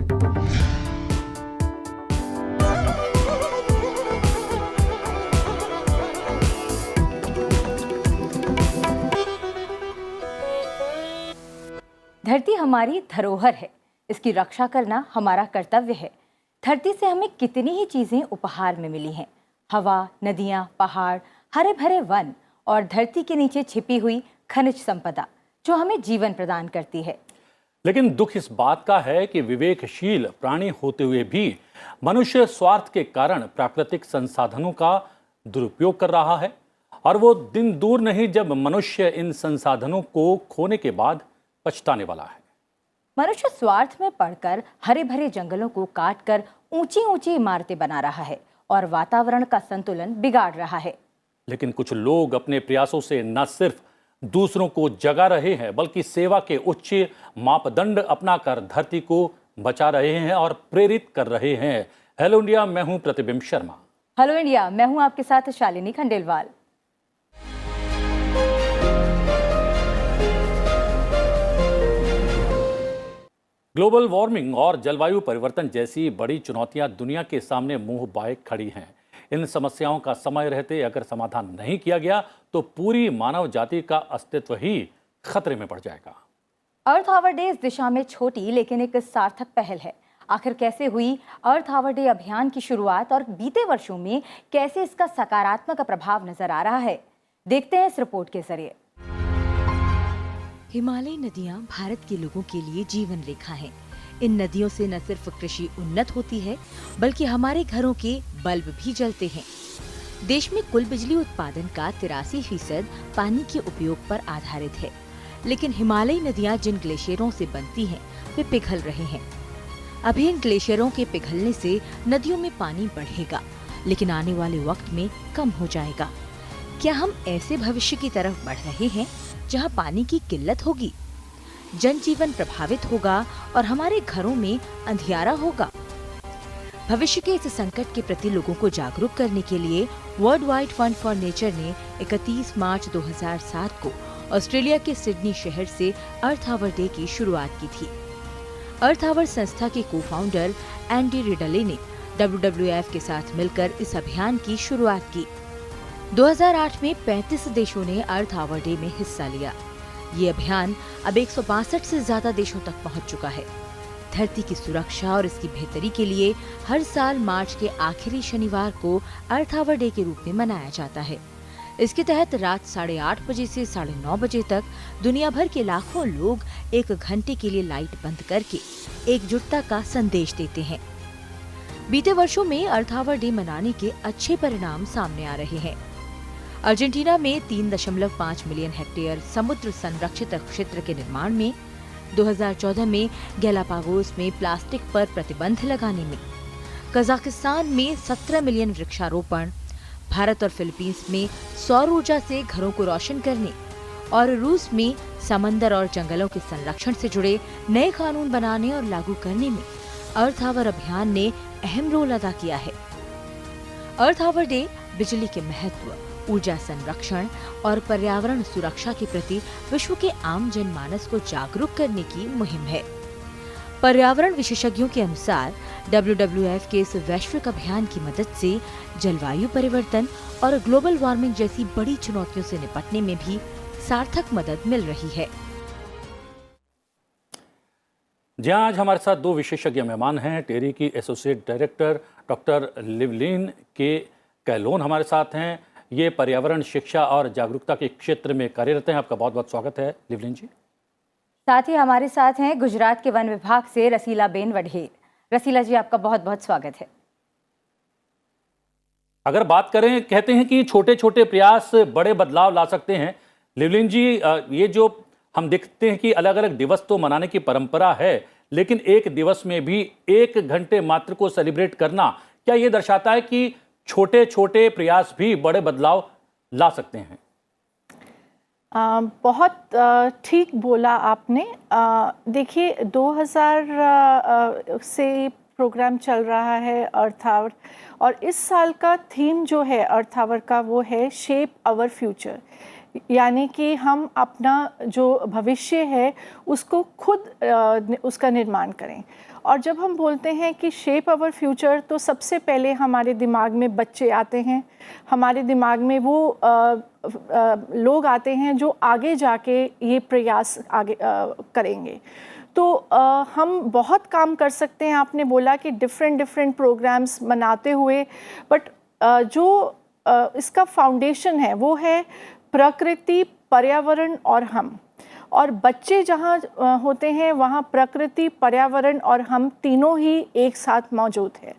धरती हमारी धरोहर है, इसकी रक्षा करना हमारा कर्तव्य है। धरती से हमें कितनी ही चीजें उपहार में मिली हैं। हवा, नदियां, पहाड़, हरे भरे वन और धरती के नीचे छिपी हुई खनिज संपदा जो हमें जीवन प्रदान करती है। लेकिन दुख इस बात का है कि विवेकशील प्राणी होते हुए भी मनुष्य स्वार्थ के कारण प्राकृतिक संसाधनों का दुरुपयोग कर रहा है। और वो दिन दूर नहीं जब मनुष्य इन संसाधनों को खोने के बाद पछताने वाला है। मनुष्य स्वार्थ में पड़कर हरे भरे जंगलों को काटकर ऊंची ऊंची इमारतें बना रहा है और वातावरण का संतुलन बिगाड़ रहा है। लेकिन कुछ लोग अपने प्रयासों से न सिर्फ दूसरों को जगा रहे हैं बल्कि सेवा के उच्च मापदंड अपनाकर धरती को बचा रहे हैं और प्रेरित कर रहे हैं। हेलो इंडिया, मैं हूं प्रतिबिंब शर्मा। हेलो इंडिया, मैं हूं आपके साथ शालिनी खंडेलवाल। ग्लोबल वार्मिंग और जलवायु परिवर्तन जैसी बड़ी चुनौतियां दुनिया के सामने मुंह बाए खड़ी हैं। इन समस्याओं का समय रहते अगर समाधान नहीं किया गया तो पूरी मानव जाति का अस्तित्व ही खतरे में पड़ जाएगा। अर्थ आवर डे इस दिशा में छोटी लेकिन एक सार्थक पहल है। आखिर कैसे हुई अर्थ आवर डे अभियान की शुरुआत और बीते वर्षों में कैसे इसका सकारात्मक प्रभाव नजर आ रहा है, देखते हैं इस रिपोर्ट के जरिए। हिमालयी नदियां भारत के लोगों के लिए जीवन रेखा हैं। इन नदियों से न सिर्फ कृषि उन्नत होती है बल्कि हमारे घरों के बल्ब भी जलते हैं। देश में कुल बिजली उत्पादन का 83% पानी के उपयोग पर आधारित है। लेकिन हिमालयी नदियां जिन ग्लेशियरों से बनती हैं वे पिघल रहे हैं। अभी इन ग्लेशियरों के पिघलने से नदियों में पानी बढ़ेगा लेकिन आने वाले वक्त में कम हो जाएगा। क्या हम ऐसे भविष्य की तरफ बढ़ रहे हैं जहां पानी की किल्लत होगी, जनजीवन प्रभावित होगा और हमारे घरों में अंधियारा होगा? भविष्य के इस संकट के प्रति लोगों को जागरूक करने के लिए world wide fund for nature ने 31 मार्च 2007 को ऑस्ट्रेलिया के सिडनी शहर से अर्थ आवर डे की शुरुआत की थी। अर्थ आवर संस्था के को-फाउंडर एंडी रिडले ने WWF के साथ मिलकर इस अभियान की शुरुआत की। 2008 में 35 देशों ने अर्थ आवर डे में हिस्सा लिया। ये अभियान अब 162 से ज्यादा देशों तक पहुंच चुका है। धरती की सुरक्षा और इसकी बेहतरी के लिए हर साल मार्च के आखिरी शनिवार को अर्थ आवर डे के रूप में मनाया जाता है। इसके तहत रात 8:30 बजे से 9:30 बजे तक दुनिया भर के लाखों लोग 1 घंटे के लिए लाइट बंद करके एकजुटता का संदेश देते हैं। बीते वर्षों में अर्थ आवर डे मनाने के अच्छे परिणाम सामने आ रहे हैं। अर्जेंटीना में 3.5 मिलियन हेक्टेयर समुद्र संरक्षित क्षेत्र के निर्माण में, 2014 में गैलापागोस में प्लास्टिक पर प्रतिबंध लगाने में, कजाकिस्तान में 17 मिलियन वृक्षारोपण, भारत और फिलीपींस में सौर ऊर्जा से घरों को रोशन करने और रूस में समंदर और जंगलों के संरक्षण से जुड़े नए कानून बनाने और लागू करने में अर्थ आवर अभियान ने अहम रोल अदा किया है। अर्थ आवर डे बिजली के महत्व, ऊर्जा संरक्षण और पर्यावरण सुरक्षा के प्रति विश्व के आम जनमानस को जागरूक करने की मुहिम है। पर्यावरण विशेषज्ञों के अनुसार WWF के इस वैश्विक अभियान की मदद से जलवायु परिवर्तन और ग्लोबल वार्मिंग जैसी बड़ी चुनौतियों से निपटने में भी सार्थक मदद मिल रही है। जहां आज हमारे साथ 2 विशेषज्ञ मेहमान हैं। टेरी की एसोसिएट डायरेक्टर डॉक्टर लिवलिन के कैलोन हमारे साथ हैं। ये पर्यावरण शिक्षा और जागरूकता के क्षेत्र में कार्यरत हैं। आपका बहुत बहुत स्वागत है लिवलिन जी। साथ ही हमारे साथ हैं गुजरात के वन विभाग से रसीला बेन वढेर। रसीला जी, आपका बहुत बहुत स्वागत है। अगर बात करें, कहते हैं कि छोटे छोटे प्रयास बड़े बदलाव ला सकते हैं। लिवलिन जी, ये जो हम देखते हैं कि अलग अलग दिवस तो मनाने की परंपरा है, लेकिन एक दिवस में भी 1 घंटे मात्र को सेलिब्रेट करना, क्या ये दर्शाता है कि छोटे छोटे प्रयास भी बड़े बदलाव ला सकते हैं? बहुत ठीक बोला आपने। देखिए, 2000 से प्रोग्राम चल रहा है अर्थ आवर, और इस साल का थीम जो है अर्थ आवर का वो है शेप आवर फ्यूचर, यानी कि हम अपना जो भविष्य है उसको खुद उसका निर्माण करें। और जब हम बोलते हैं कि शेप आवर फ्यूचर, तो सबसे पहले हमारे दिमाग में बच्चे आते हैं, हमारे दिमाग में वो लोग आते हैं जो आगे जाके ये प्रयास आगे करेंगे। तो हम बहुत काम कर सकते हैं। आपने बोला कि डिफरेंट प्रोग्राम्स मनाते हुए, बट जो इसका फाउंडेशन है वो है प्रकृति, पर्यावरण और हम। और बच्चे जहाँ होते हैं वहाँ प्रकृति, पर्यावरण और हम तीनों ही एक साथ मौजूद हैं।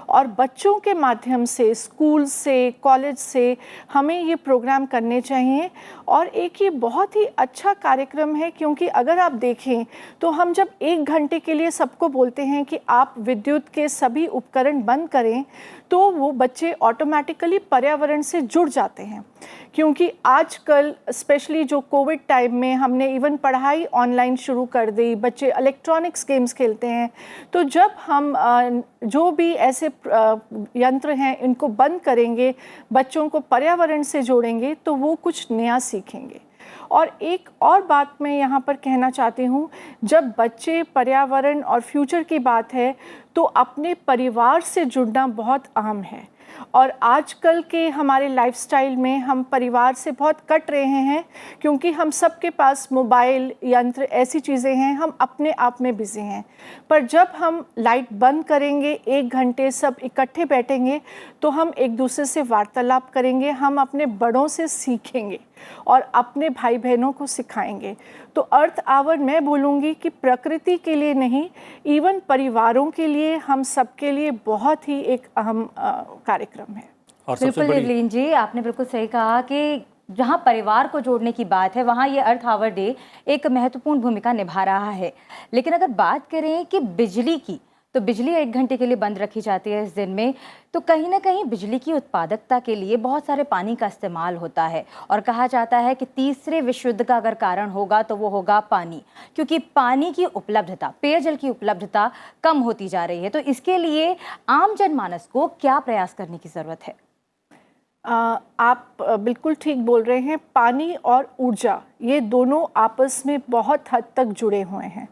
और बच्चों के माध्यम से, स्कूल से, कॉलेज से हमें ये प्रोग्राम करने चाहिए। और एक ये बहुत ही अच्छा कार्यक्रम है, क्योंकि अगर आप देखें तो हम जब 1 घंटे के लिए सबको बोलते हैं कि आप विद्युत के सभी उपकरण बंद करें, तो वो बच्चे ऑटोमेटिकली पर्यावरण से जुड़ जाते हैं। क्योंकि आजकल स्पेशली जो कोविड टाइम में हमने इवन पढ़ाई ऑनलाइन शुरू कर दी, बच्चे इलेक्ट्रॉनिक्स गेम्स खेलते हैं। तो जब हम जो भी ऐसे यंत्र हैं इनको बंद करेंगे, बच्चों को पर्यावरण से जोड़ेंगे, तो वो कुछ नया सीखेंगे। और एक और बात मैं यहाँ पर कहना चाहती हूँ, जब बच्चे पर्यावरण और फ्यूचर की बात है तो अपने परिवार से जुड़ना बहुत अहम है। और आजकल के हमारे लाइफस्टाइल में हम परिवार से बहुत कट रहे हैं, क्योंकि हम सबके पास मोबाइल, यंत्र, ऐसी चीज़ें हैं, हम अपने आप में बिज़ी हैं। पर जब हम लाइट बंद करेंगे, 1 घंटे सब इकट्ठे बैठेंगे, तो हम एक दूसरे से वार्तालाप करेंगे, हम अपने बड़ों से सीखेंगे और अपने भाई बहनों को सिखाएंगे। तो अर्थ आवर मैं बोलूँगी कि प्रकृति के लिए नहीं, इवन परिवारों के लिए, हम सबके लिए बहुत ही एक अहम कार्यक्रम है। और सबसे बिल्कुल बड़ी लिवलीन जी, आपने बिल्कुल सही कहा कि जहाँ परिवार को जोड़ने की बात है वहाँ ये अर्थ आवर डे एक महत्वपूर्ण भूमिका निभा रहा है। लेकिन अगर बात करें कि बिजली की, तो बिजली 1 घंटे के लिए बंद रखी जाती है इस दिन में, तो कहीं ना कहीं बिजली की उत्पादकता के लिए बहुत सारे पानी का इस्तेमाल होता है। और कहा जाता है कि तीसरे विश्व युद्ध का अगर कारण होगा तो वो होगा पानी, क्योंकि पानी की उपलब्धता, पेयजल की उपलब्धता कम होती जा रही है। तो इसके लिए आम जनमानस को क्या प्रयास करने की ज़रूरत है? आप बिल्कुल ठीक बोल रहे हैं। पानी और ऊर्जा, ये दोनों आपस में बहुत हद तक जुड़े हुए हैं।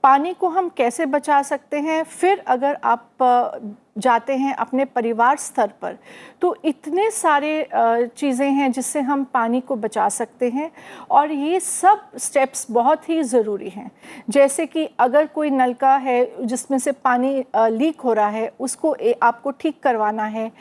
पानी को हम कैसे बचा सकते हैं, फिर अगर आप जाते हैं अपने परिवार स्तर पर, तो इतने सारे चीज़ें हैं जिससे हम पानी को बचा सकते हैं। और ये सब स्टेप्स बहुत ही ज़रूरी हैं। जैसे कि अगर कोई नलका है जिसमें से पानी लीक हो रहा है, उसको आपको ठीक करवाना है।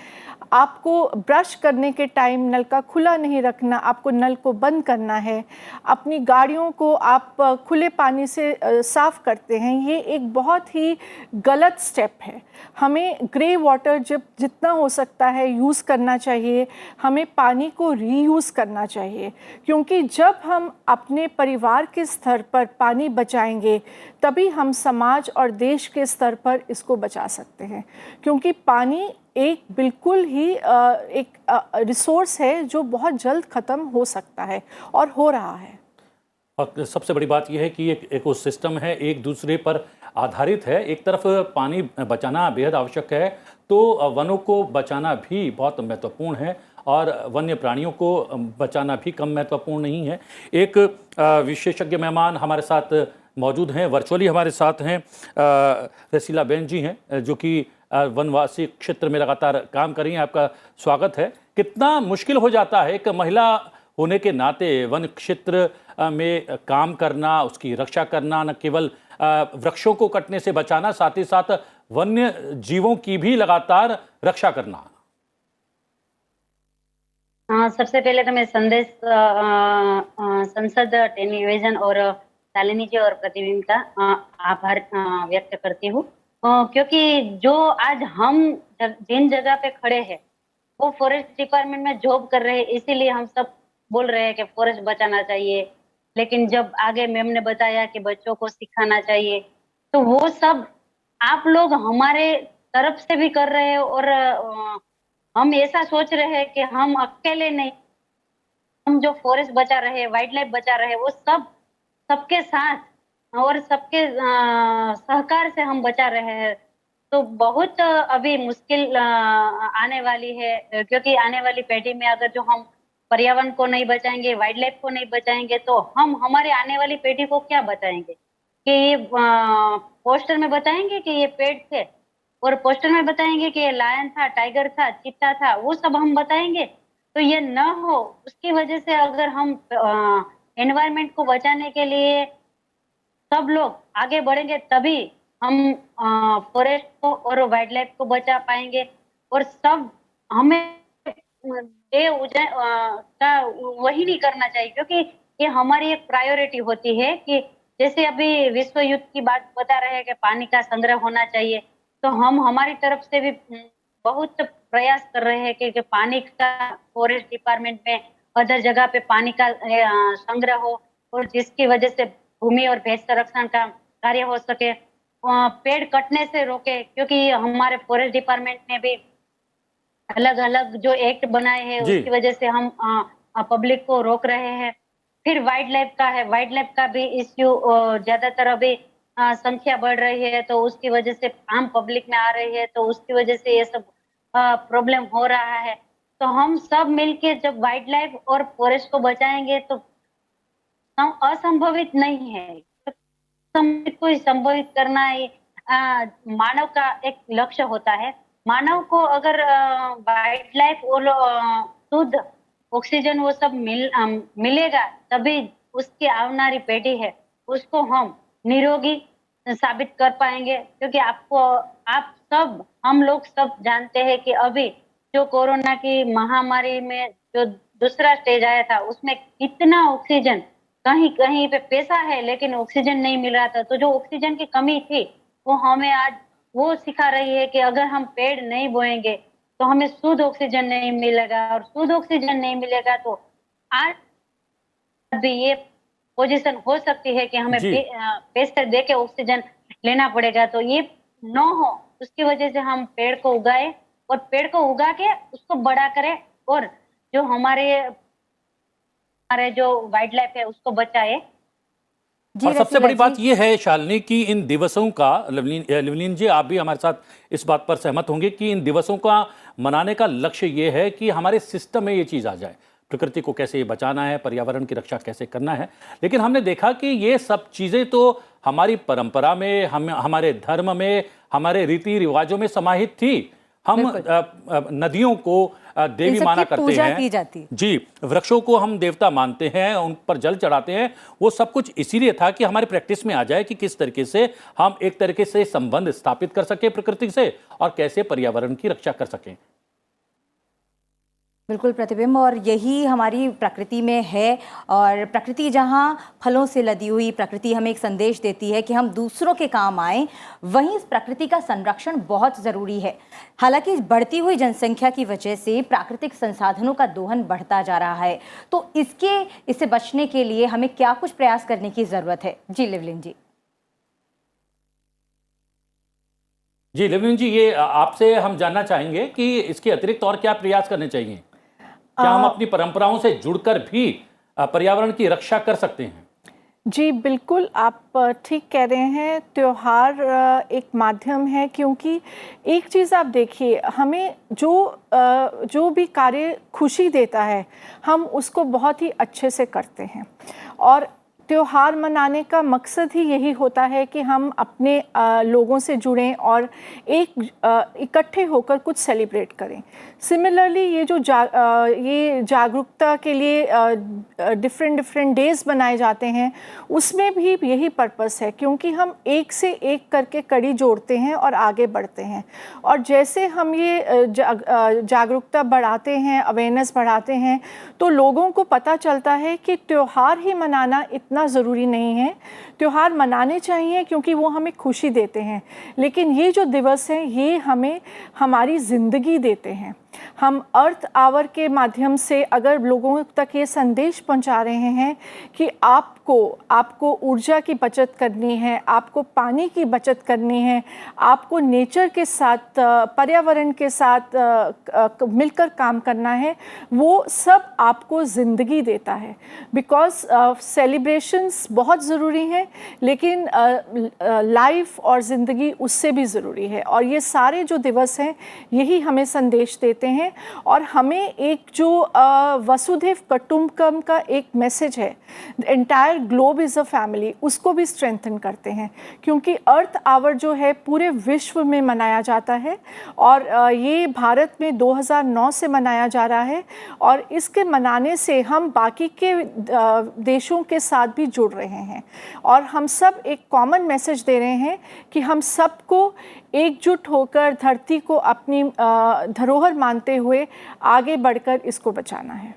आपको ब्रश करने के टाइम नल का खुला नहीं रखना, आपको नल को बंद करना है। अपनी गाड़ियों को आप खुले पानी से साफ़ करते हैं, ये एक बहुत ही गलत स्टेप है। हमें ग्रे वाटर जब जितना हो सकता है यूज़ करना चाहिए, हमें पानी को रीयूज़ करना चाहिए। क्योंकि जब हम अपने परिवार के स्तर पर पानी बचाएंगे, तभी हम समाज और देश के स्तर पर इसको बचा सकते हैं। क्योंकि पानी एक बिल्कुल ही एक रिसोर्स है जो बहुत जल्द ख़त्म हो सकता है और हो रहा है। और सबसे बड़ी बात यह है कि एक इकोसिस्टम है, एक दूसरे पर आधारित है। एक तरफ पानी बचाना बेहद आवश्यक है, तो वनों को बचाना भी बहुत महत्वपूर्ण है और वन्य प्राणियों को बचाना भी कम महत्वपूर्ण नहीं है। एक विशेषज्ञ मेहमान हमारे साथ मौजूद हैं, वर्चुअली हमारे साथ हैं। रसीला बेन जी हैं, जो कि वनवासी क्षेत्र में लगातार काम कर रही हैं। आपका स्वागत है। कितना मुश्किल हो जाता है एक महिला होने के नाते वन क्षेत्र में काम करना, उसकी रक्षा करना, न केवल वृक्षों को कटने से बचाना, साथ ही साथ वन्य जीवों की भी लगातार रक्षा करना। सबसे पहले तो मैं संदेश संसद टेलीविजन और शालिनी जी और प्रतिबिंब का आभार व्यक्त करती हूँ, क्योंकि जो आज हम जिन जगह पे खड़े हैं वो फॉरेस्ट डिपार्टमेंट में जॉब कर रहे हैं, इसीलिए हम सब बोल रहे हैं कि फॉरेस्ट बचाना चाहिए। लेकिन जब आगे मैम ने बताया कि बच्चों को सिखाना चाहिए, तो वो सब आप लोग हमारे तरफ से भी कर रहे हैं और हम ऐसा सोच रहे हैं कि हम अकेले नहीं, हम जो फॉरेस्ट बचा रहे हैं, वाइल्ड लाइफ बचा रहे हैं, वो सबके साथ और सबके सहकार से हम बचा रहे हैं। तो बहुत अभी मुश्किल आने वाली है, क्योंकि आने वाली पीढ़ी में अगर जो हम पर्यावरण को नहीं बचाएंगे, वाइल्ड लाइफ को नहीं बचाएंगे, तो हम हमारे आने वाली पीढ़ी को क्या बचाएंगे। कि ये पोस्टर में बताएंगे कि ये पेड़ थे और पोस्टर में बताएंगे कि ये लायन था, टाइगर था, चीता था, वो सब हम बताएंगे तो ये न हो। उसकी वजह से अगर हम एनवायरनमेंट को बचाने के लिए सब लोग आगे बढ़ेंगे तभी हम फॉरेस्ट को और वाइल्ड लाइफ को बचा पाएंगे। और सब हमें का वही नहीं करना चाहिए, क्योंकि ये हमारी एक प्रायोरिटी होती है कि जैसे अभी विश्व युद्ध की बात बता रहे हैं कि पानी का संग्रह होना चाहिए, तो हम हमारी तरफ से भी बहुत प्रयास कर रहे हैं कि पानी का फॉरेस्ट डिपार्टमेंट में अदर जगह पे पानी का संग्रह हो और जिसकी वजह से भूमि और भूमि संरक्षण का कार्य हो सके। पेड़ कटने से रोके, क्योंकि हमारे फॉरेस्ट डिपार्टमेंट ने भी अलग अलग जो एक्ट बनाए हैं उसकी वजह से हम पब्लिक को रोक रहे हैं। फिर वाइल्ड लाइफ का है, वाइल्ड लाइफ का भी इश्यू ज्यादातर अभी संख्या बढ़ रही है तो उसकी वजह से आम पब्लिक में आ रही है, तो उसकी वजह से ये सब प्रॉब्लम हो रहा है। तो हम सब मिलके जब वाइल्ड लाइफ और फॉरेस्ट को बचाएंगे तो हम असंभवित नहीं है, को संभवित करना ही मानव का एक लक्ष्य होता है। मानव को अगर वाइल्ड लाइफ और शुद्ध ऑक्सीजन वो सब मिलेगा तभी उसकी आने पीढ़ी है उसको हम निरोगी साबित कर पाएंगे। क्योंकि हम लोग सब जानते हैं कि अभी जो कोरोना की महामारी में जो दूसरा स्टेज आया था उसमें कितना ऑक्सीजन, कहीं कहीं पे पैसा है लेकिन ऑक्सीजन नहीं मिल रहा था। तो जो ऑक्सीजन की कमी थी वो हमें आज वो सिखा रही है कि अगर हम पेड़ नहीं बोएंगे तो हमें शुद्ध ऑक्सीजन नहीं मिलेगा, और शुद्ध ऑक्सीजन नहीं मिलेगा तो आज भी ये पोजीशन हो सकती है कि हमें पैसे दे के ऑक्सीजन लेना पड़ेगा। तो ये न हो, उसकी वजह से हम पेड़ को उगाए और पेड़ को उगा के उसको बड़ा करें और जो हमारे जो वाइल्ड लाइफ है उसको बचाए। और सबसे बड़ी बात यह है शालिनी कि इन दिवसों का, लवलीन जी आप भी हमारे साथ इस बात पर सहमत होंगे कि इन दिवसों का मनाने का लक्ष्य ये है कि हमारे सिस्टम में ये चीज़ आ जाए, प्रकृति को कैसे बचाना है, पर्यावरण की रक्षा कैसे करना है। लेकिन हमने देखा कि ये सब चीज़ें तो हमारी परंपरा में, हमारे धर्म में, हमारे रीति रिवाजों में समाहित थी। हम नदियों को देवी माना करते हैं, की जाती। जी, वृक्षों को हम देवता मानते हैं, उन पर जल चढ़ाते हैं। वो सब कुछ इसीलिए था कि हमारे प्रैक्टिस में आ जाए कि किस तरीके से हम एक तरीके से संबंध स्थापित कर सकें प्रकृति से और कैसे पर्यावरण की रक्षा कर सकें। बिल्कुल प्रतिबिंब, और यही हमारी प्रकृति में है। और प्रकृति जहाँ फलों से लदी हुई, प्रकृति हमें एक संदेश देती है कि हम दूसरों के काम आएं, वहीं इस प्रकृति का संरक्षण बहुत ज़रूरी है। हालांकि बढ़ती हुई जनसंख्या की वजह से प्राकृतिक संसाधनों का दोहन बढ़ता जा रहा है, तो इससे बचने के लिए हमें क्या कुछ प्रयास करने की ज़रूरत है? जी लवलीन जी। जी लवलीन जी, ये आपसे हम जानना चाहेंगे कि इसके अतिरिक्त और क्या प्रयास करने चाहिए? क्या हम अपनी परंपराओं से जुड़कर भी पर्यावरण की रक्षा कर सकते हैं? जी बिल्कुल, आप ठीक कह रहे हैं। त्योहार एक माध्यम है, क्योंकि एक चीज़ आप देखिए, हमें जो भी कार्य खुशी देता है हम उसको बहुत ही अच्छे से करते हैं। और त्योहार मनाने का मकसद ही यही होता है कि हम अपने लोगों से जुड़ें और इकट्ठे होकर कुछ सेलिब्रेट करें। सिमिलरली ये ये जागरूकता के लिए डिफरेंट डेज बनाए जाते हैं, उसमें भी यही पर्पस है, क्योंकि हम एक से एक करके कड़ी जोड़ते हैं और आगे बढ़ते हैं। और जैसे हम ये जागरूकता बढ़ाते हैं, अवेयरनेस बढ़ाते हैं, तो लोगों को पता चलता है कि त्योहार ही मनाना इतना ज़रूरी नहीं है। त्योहार मनाने चाहिए क्योंकि वो हमें खुशी देते हैं, लेकिन ये जो दिवस हैं ये हमें हमारी ज़िंदगी देते हैं। हम अर्थ आवर के माध्यम से अगर लोगों तक ये संदेश पहुंचा रहे हैं कि आपको ऊर्जा की बचत करनी है, आपको पानी की बचत करनी है, आपको नेचर के साथ, पर्यावरण के साथ मिलकर काम करना है, वो सब आपको ज़िंदगी देता है। बिकॉज सेलिब्रेशंस बहुत ज़रूरी हैं, लेकिन लाइफ और ज़िंदगी उससे भी ज़रूरी है। और ये सारे जो दिवस हैं यही हमें संदेश देते देते हैं। और हमें एक जो वसुधैव कुटुंबकम का एक मैसेज है, the entire globe is a family, उसको भी स्ट्रेंथन करते हैं, क्योंकि अर्थ आवर जो है पूरे विश्व में मनाया जाता है और ये भारत में 2009 से मनाया जा रहा है और इसके मनाने से हम बाकी के देशों के साथ भी जुड़ रहे हैं और हम सब एक कॉमन मैसेज दे रहे हैं कि हम सबको एकजुट होकर धरती को अपनी धरोहर मानते हुए आगे बढ़कर इसको बचाना है।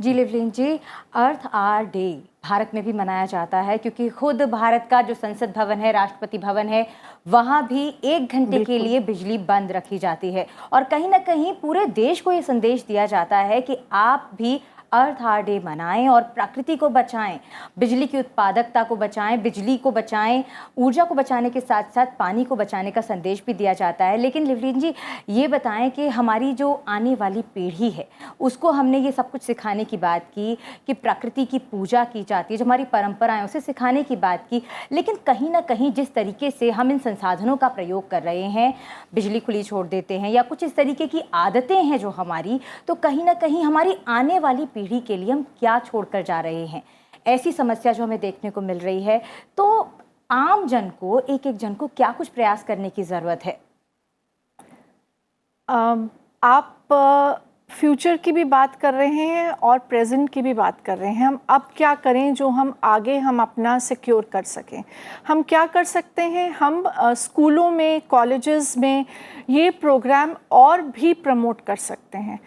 जी लिवलिन जी, अर्थ आवर डे भारत में भी मनाया जाता है क्योंकि खुद भारत का जो संसद भवन है, राष्ट्रपति भवन है, वहाँ भी 1 घंटे के लिए बिजली बंद रखी जाती है और कहीं ना कहीं पूरे देश को ये संदेश दिया जाता है कि आप भी अर्थ आवर डे मनाएं और प्रकृति को बचाएं, बिजली की उत्पादकता को बचाएं, बिजली को बचाएं, ऊर्जा को बचाने के साथ साथ पानी को बचाने का संदेश भी दिया जाता है। लेकिन लिवलिन जी, ये बताएं कि हमारी जो आने वाली पीढ़ी है उसको हमने ये सब कुछ सिखाने की बात की कि प्रकृति की पूजा की जाती है, जो हमारी परंपराएं उसे सिखाने की बात की, लेकिन कहीं ना कहीं जिस तरीके से हम इन संसाधनों का प्रयोग कर रहे हैं, बिजली खुली छोड़ देते हैं या कुछ इस तरीके की आदतें हैं जो हमारी, तो कहीं ना कहीं हमारी आने वाली पीढ़ी के लिए हम क्या छोड़कर जा रहे हैं, ऐसी समस्या जो हमें देखने को मिल रही है। तो आम जन को, एक एक जन को क्या कुछ प्रयास करने की ज़रूरत है? आप फ्यूचर की भी बात कर रहे हैं और प्रेजेंट की भी बात कर रहे हैं। हम अब क्या करें जो हम आगे हम अपना सिक्योर कर सकें। हम क्या कर सकते हैं, हम स्कूलों में, कॉलेजेस में ये प्रोग्राम और भी प्रमोट कर सकते हैं,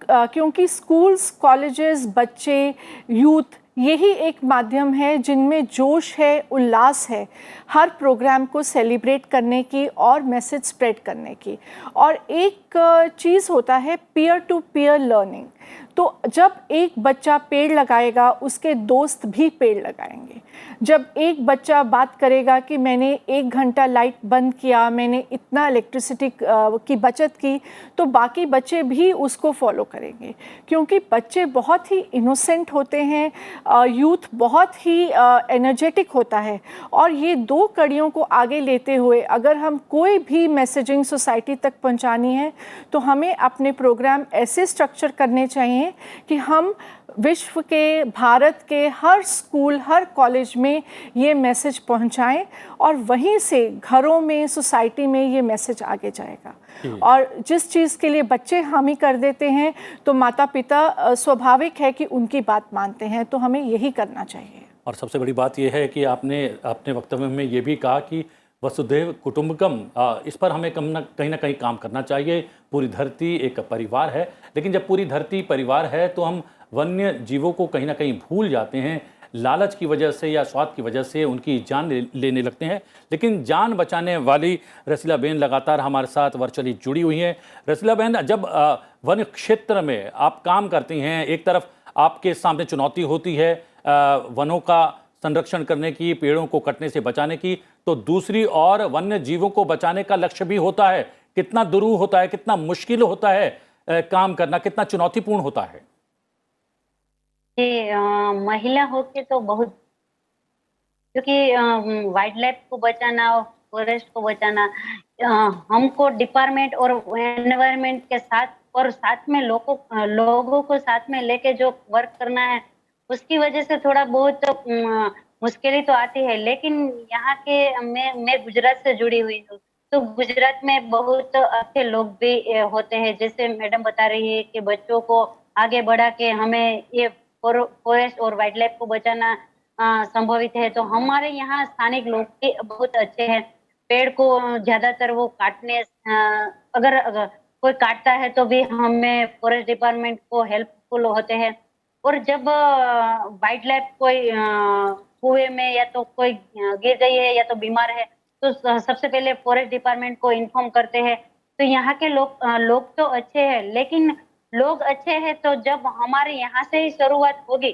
क्योंकि स्कूल्स, कॉलेजेस, बच्चे, यूथ, यही एक माध्यम है जिनमें जोश है, उल्लास है हर प्रोग्राम को सेलिब्रेट करने की और मैसेज स्प्रेड करने की। और एक चीज़ होता है पीयर टू पीयर लर्निंग। तो जब एक बच्चा पेड़ लगाएगा, उसके दोस्त भी पेड़ लगाएंगे। जब एक बच्चा बात करेगा कि मैंने 1 घंटा लाइट बंद किया, मैंने इतना इलेक्ट्रिसिटी की बचत की, तो बाकी बच्चे भी उसको फॉलो करेंगे, क्योंकि बच्चे बहुत ही इनोसेंट होते हैं, यूथ बहुत ही एनर्जेटिक होता है। और ये 2 कड़ियों को आगे लेते हुए अगर हम कोई भी मैसेजिंग सोसाइटी तक पहुंचानी है, तो हमें अपने प्रोग्राम ऐसे स्ट्रक्चर करने चाहिए कि हम विश्व के, भारत के हर स्कूल, हर कॉलेज में ये मैसेज पहुंचाएं और वहीं से घरों में, सोसाइटी में ये मैसेज आगे जाएगा। और जिस चीज़ के लिए बच्चे हामी कर देते हैं, तो माता पिता स्वाभाविक है कि उनकी बात मानते हैं, तो हमें यही करना चाहिए। और सबसे बड़ी बात यह है कि आपने अपने वक्तव्य में ये भी कहा कि वसुधैव कुटुंबकम, इस पर हमें कहीं ना कहीं काम करना चाहिए। पूरी धरती एक परिवार है, लेकिन जब पूरी धरती परिवार है तो हम वन्य जीवों को कहीं ना कहीं भूल जाते हैं, लालच की वजह से या स्वाद की वजह से उनकी जान लेने लगते हैं। लेकिन जान बचाने वाली रसीला बेन लगातार हमारे साथ वर्चुअली जुड़ी हुई हैं। रसीला बेन, जब वन क्षेत्र में आप काम करती हैं, एक तरफ आपके सामने चुनौती होती है वनों का संरक्षण करने की, पेड़ों को कटने से बचाने की, तो दूसरी ओर वन्य जीवों को बचाने का लक्ष्य भी होता है। कितना दुरूह होता है, कितना मुश्किल होता है काम करना, कितना चुनौतीपूर्ण होता है? महिला होके तो बहुत, क्योंकि वाइल्ड लाइफ को बचाना, फॉरेस्ट को बचाना, हमको डिपार्टमेंट और एनवायरनमेंट के साथ और साथ में लोगों को साथ में लेके जो वर्क करना है, उसकी वजह से थोड़ा बहुत मुश्किलें तो आती है। लेकिन यहाँ के मैं गुजरात से जुड़ी हुई हूँ, तो गुजरात में बहुत अच्छे लोग भी होते हैं। जैसे मैडम बता रही है कि बच्चों को आगे बढ़ा के हमें ये फॉरेस्ट और वाइल्ड लाइफ को बचाना संभवित है। तो हमारे यहाँ स्थानिक लोग भी बहुत अच्छे हैं। पेड़ को ज्यादातर वो काटने, अगर कोई काटता है तो भी हमें फॉरेस्ट डिपार्टमेंट को हेल्पफुल होते हैं। और जब वाइल्ड लाइफ कोई कुएं में या तो कोई गिर गई है या तो बीमार है, तो सबसे पहले फॉरेस्ट डिपार्टमेंट को इन्फॉर्म करते हैं। तो यहाँ के लोग तो अच्छे हैं, लेकिन लोग अच्छे हैं तो जब हमारे यहाँ से ही शुरुआत होगी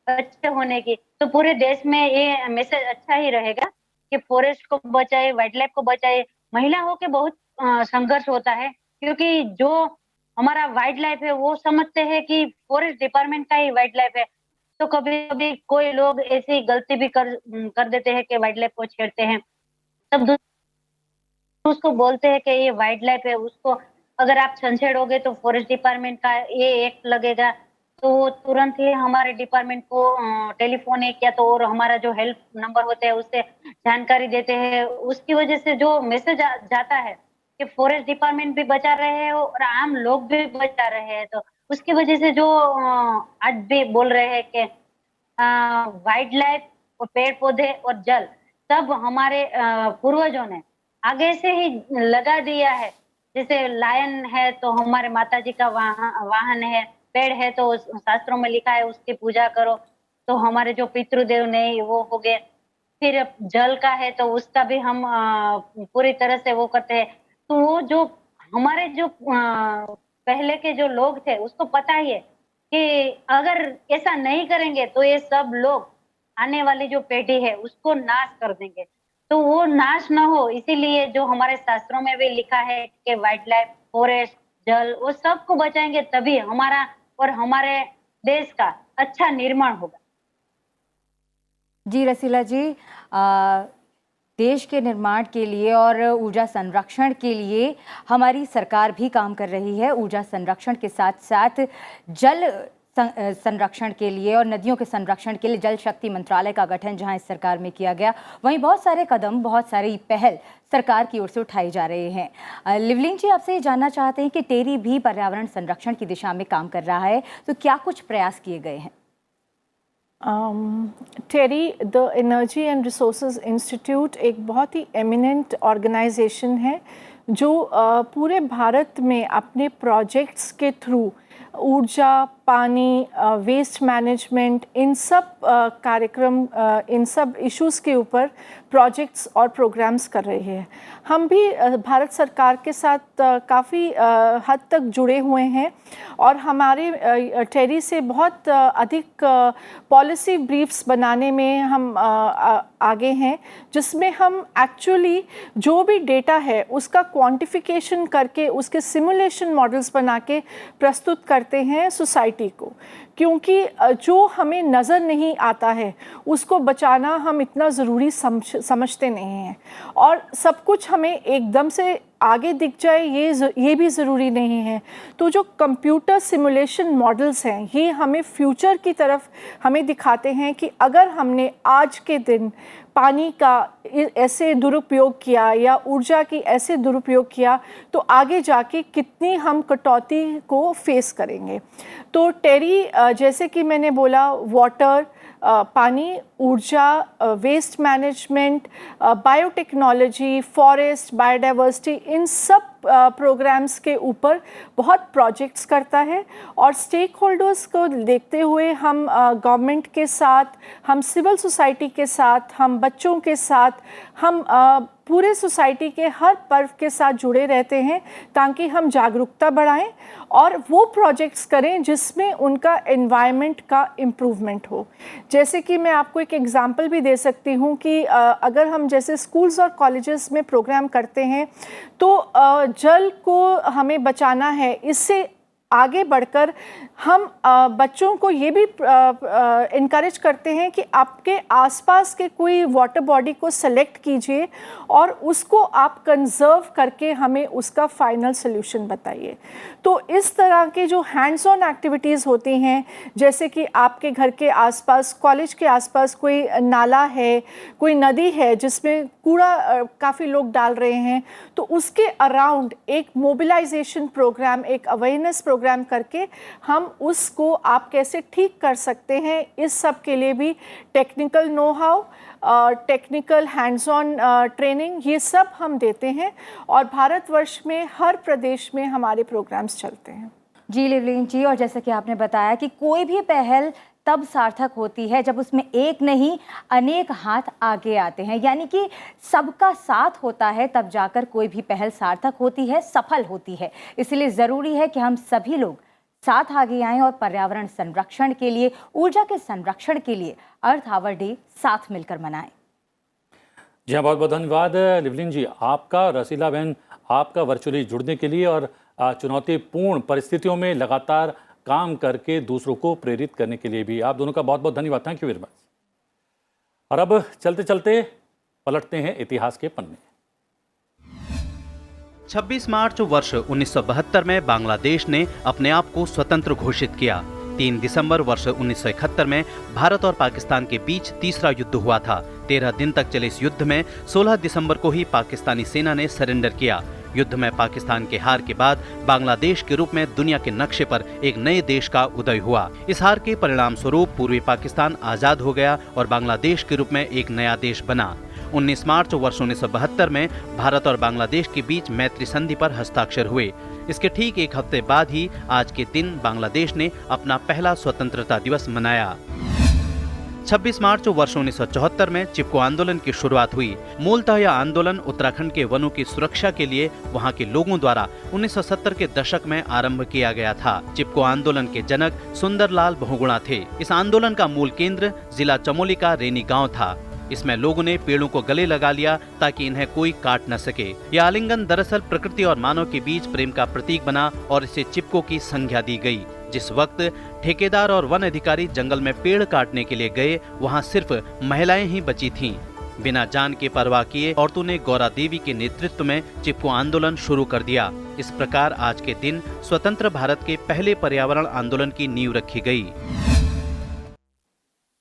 अच्छे होने की, तो पूरे देश में ये मैसेज अच्छा ही रहेगा कि फॉरेस्ट को बचाए, वाइल्ड लाइफ को बचाए। महिला होके बहुत संघर्ष होता है, क्योंकि जो हमारा वाइल्ड लाइफ है वो समझते हैं कि फॉरेस्ट डिपार्टमेंट का ही वाइल्ड लाइफ है। तो कभी कभी कोई लोग ऐसी गलती भी कर देते हैं कि वाइल्ड लाइफ को छेड़ते हैं। तब उसको बोलते हैं कि ये वाइल्ड लाइफ है, उसको अगर आप छंछेड़ोगे तो फॉरेस्ट डिपार्टमेंट का ये एक्ट लगेगा, तो वो तुरंत ही हमारे डिपार्टमेंट को टेलीफोनिक या तो और हमारा जो हेल्प नंबर होते हैं उससे जानकारी देते हैं। उसकी वजह से जो मैसेज जाता है कि फॉरेस्ट डिपार्टमेंट भी बचा रहे हैं और आम लोग भी बचा रहे हैं, तो उसकी वजह से जो आज भी बोल रहे हैं कि वाइल्ड लाइफ और पेड़ पौधे और जल सब हमारे पूर्वजों ने आगे से ही लगा दिया है। जैसे लायन है तो हमारे माता जी का वाहन है, पेड़ है तो शास्त्रों में लिखा है उसकी पूजा करो, तो हमारे जो पितृदेव ने वो हो गए। फिर जल का है तो उसका भी हम पूरी तरह से वो करते हैं। तो वो जो हमारे जो पहले के जो लोग थे उसको पता ही है कि अगर ऐसा नहीं करेंगे तो ये सब लोग आने वाली जो पीढ़ी है उसको नाश कर देंगे। तो वो नाश ना हो इसीलिए जो हमारे शास्त्रों में भी लिखा है कि वाइल्ड लाइफ, फॉरेस्ट, जल वो सबको बचाएंगे तभी हमारा और हमारे देश का अच्छा निर्माण होगा। जी रसीला जी, देश के निर्माण के लिए और ऊर्जा संरक्षण के लिए हमारी सरकार भी काम कर रही है। ऊर्जा संरक्षण के साथ साथ जल संरक्षण के लिए और नदियों के संरक्षण के लिए जल शक्ति मंत्रालय का गठन जहां इस सरकार में किया गया, वहीं बहुत सारे कदम, बहुत सारी पहल सरकार की ओर से उठाई जा रहे हैं। लिवलिन जी, आपसे ये जानना चाहते हैं कि टेरी भी पर्यावरण संरक्षण की दिशा में काम कर रहा है, तो क्या कुछ प्रयास किए गए हैं? TERI the energy and resources institute एक बहुत ही एमिनेंट ऑर्गेनाइजेशन है जो पूरे भारत में अपने प्रोजेक्ट्स के थ्रू ऊर्जा, पानी, वेस्ट मैनेजमेंट, इन सब कार्यक्रम, इन सब इश्यूज़ के ऊपर प्रोजेक्ट्स और प्रोग्राम्स कर रही है। हम भी भारत सरकार के साथ काफ़ी हद तक जुड़े हुए हैं और हमारे टेरी से बहुत अधिक पॉलिसी ब्रीफ्स बनाने में हम आगे हैं, जिसमें हम एक्चुअली जो भी डेटा है उसका क्वांटिफिकेशन करके उसके सिमुलेशन मॉडल्स बना के प्रस्तुत करते हैं सोसाइटी को, क्योंकि जो हमें नज़र नहीं आता है उसको बचाना हम इतना ज़रूरी समझते नहीं हैं और सब कुछ हमें एकदम से आगे दिख जाए ये भी ज़रूरी नहीं है। तो जो कंप्यूटर सिमुलेशन मॉडल्स हैं ये हमें फ्यूचर की तरफ हमें दिखाते हैं कि अगर हमने आज के दिन पानी का ऐसे दुरुपयोग किया या ऊर्जा की ऐसे दुरुपयोग किया तो आगे जाके कितनी हम कटौती को फेस करेंगे। तो टेरी, जैसे कि मैंने बोला, वाटर, पानी, ऊर्जा, waste management, biotechnology, forest, biodiversity, इन सब प्रोग्राम्स के ऊपर बहुत प्रोजेक्ट्स करता है और स्टेक होल्डर्स को देखते हुए हम गवर्नमेंट के साथ, हम सिविल सोसाइटी के साथ, हम बच्चों के साथ, हम पूरे सोसाइटी के हर पर्व के साथ जुड़े रहते हैं ताकि हम जागरूकता बढ़ाएं और वो प्रोजेक्ट्स करें जिसमें उनका एनवायरनमेंट का इम्प्रूवमेंट हो। जैसे कि मैं आपको एक एग्जांपल भी दे सकती हूँ कि अगर हम जैसे स्कूल्स और कॉलेजेस में प्रोग्राम करते हैं तो जल को हमें बचाना है, इससे आगे बढ़कर हम बच्चों को ये भी इनकरेज करते हैं कि आपके आसपास के कोई वाटर बॉडी को सेलेक्ट कीजिए और उसको आप कंजर्व करके हमें उसका फाइनल सॉल्यूशन बताइए। तो इस तरह के जो हैंड्स ऑन एक्टिविटीज़ होती हैं, जैसे कि आपके घर के आसपास, कॉलेज के आसपास कोई नाला है, कोई नदी है जिसमें कूड़ा काफ़ी लोग डाल रहे हैं, तो उसके अराउंड एक मोबिलाइजेशन प्रोग्राम, एक अवेयरनेस प्रोग्राम करके हम उसको आप कैसे ठीक कर सकते हैं, इस सब के लिए भी technical know how, technical hands on training, ये सब हम देते हैं और भारतवर्ष में हर प्रदेश में हमारे प्रोग्राम्स चलते हैं। जी लिवलिन जी, और जैसा कि आपने बताया कि कोई भी पहल तब सार्थक होती है जब उसमें एक नहीं अनेक हाथ आगे आते हैं, यानी कि सबका साथ होता है तब जाकर कोई भी पहल सार्थक होती है, सफल होती है। इसलिए ज़रूरी है कि हम सभी लोग साथ आगे आएं और पर्यावरण संरक्षण के लिए, ऊर्जा के संरक्षण के लिए अर्थ आवर डे साथ मिलकर मनाएं। जी हाँ, बहुत बहुत धन्यवाद लिवलिन जी, आपका, रसीला बहन, आपका वर्चुअली जुड़ने के लिए और चुनौतीपूर्ण परिस्थितियों में लगातार काम करके दूसरों को प्रेरित करने के लिए भी। आप दोनों का बहुत बहुत धन्यवाद, थैंक यू वेरी मच। और अब चलते चलते पलटते हैं इतिहास के पन्ने। 26 मार्च वर्ष 1972 में बांग्लादेश ने अपने आप को स्वतंत्र घोषित किया। 3 दिसंबर वर्ष 1971 में भारत और पाकिस्तान के बीच तीसरा युद्ध हुआ था। 13 दिन तक चले इस युद्ध में 16 दिसंबर को ही पाकिस्तानी सेना ने सरेंडर किया। युद्ध में पाकिस्तान के हार के बाद बांग्लादेश के रूप में दुनिया के नक्शे पर एक नए देश का उदय हुआ। इस हार के परिणाम स्वरूप पूर्वी पाकिस्तान आजाद हो गया और बांग्लादेश के रूप में एक नया देश बना। 19 मार्च वर्ष 1972 में भारत और बांग्लादेश के बीच मैत्री संधि पर हस्ताक्षर हुए। इसके ठीक एक हफ्ते बाद ही आज के दिन बांग्लादेश ने अपना पहला स्वतंत्रता दिवस मनाया। 26 मार्च वर्ष 1974 में चिपको आंदोलन की शुरुआत हुई। मूलतः यह आंदोलन उत्तराखंड के वनों की सुरक्षा के लिए वहां के लोगों द्वारा 1970 के दशक में आरंभ किया गया था। चिपको आंदोलन के जनक सुंदरलाल बहुगुणा थे। इस आंदोलन का मूल केंद्र जिला चमोली का रेनी गांव था। इसमें लोगों ने पेड़ों को गले लगा लिया ताकि इन्हें कोई काट न सके। यह आलिंगन दरअसल प्रकृति और मानव के बीच प्रेम का प्रतीक बना और इसे चिपको की संज्ञा दी गई। जिस वक्त ठेकेदार और वन अधिकारी जंगल में पेड़ काटने के लिए गए, वहां सिर्फ महिलाएं ही बची थीं। बिना जान के परवाह किए औरतों ने गौरा देवी के नेतृत्व में चिपको आंदोलन शुरू कर दिया। इस प्रकार आज के दिन स्वतंत्र भारत के पहले पर्यावरण आंदोलन की नींव रखी गई।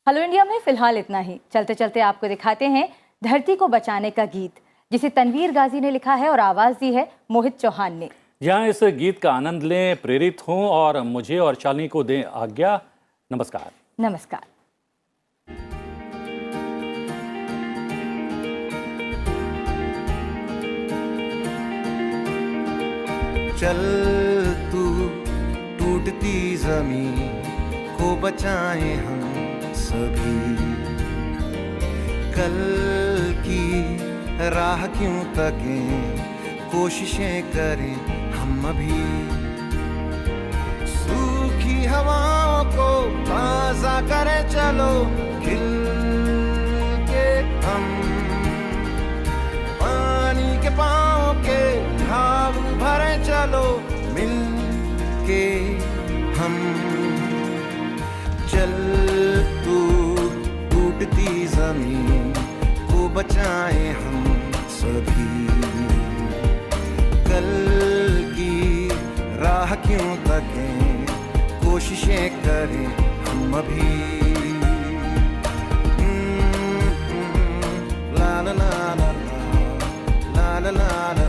हेलो इंडिया में फिलहाल इतना ही। चलते चलते आपको दिखाते हैं धरती को बचाने का गीत, जिसे तनवीर गाजी ने लिखा है और आवाज दी है मोहित चौहान ने। यहाँ इस गीत का आनंद लें, प्रेरित हों और मुझे और शालिनी को दें आज्ञा। नमस्कार। नमस्कार। चल तू टूटती जमीन को बचाएं हम सभी, कल की राह क्यों तकें, कोशिशें करें हम अभी। सूखी हवाओं को ताजा करें चलो खिल के हम, पानी के पाँव के घाव भरें चलो मिल के हम। चल तू टूटती जमीन को बचाएं हम सभी, कल की राह क्यों तकें, कोशिशें करें हम अभी। ला ला ला ला ला ला ला ला।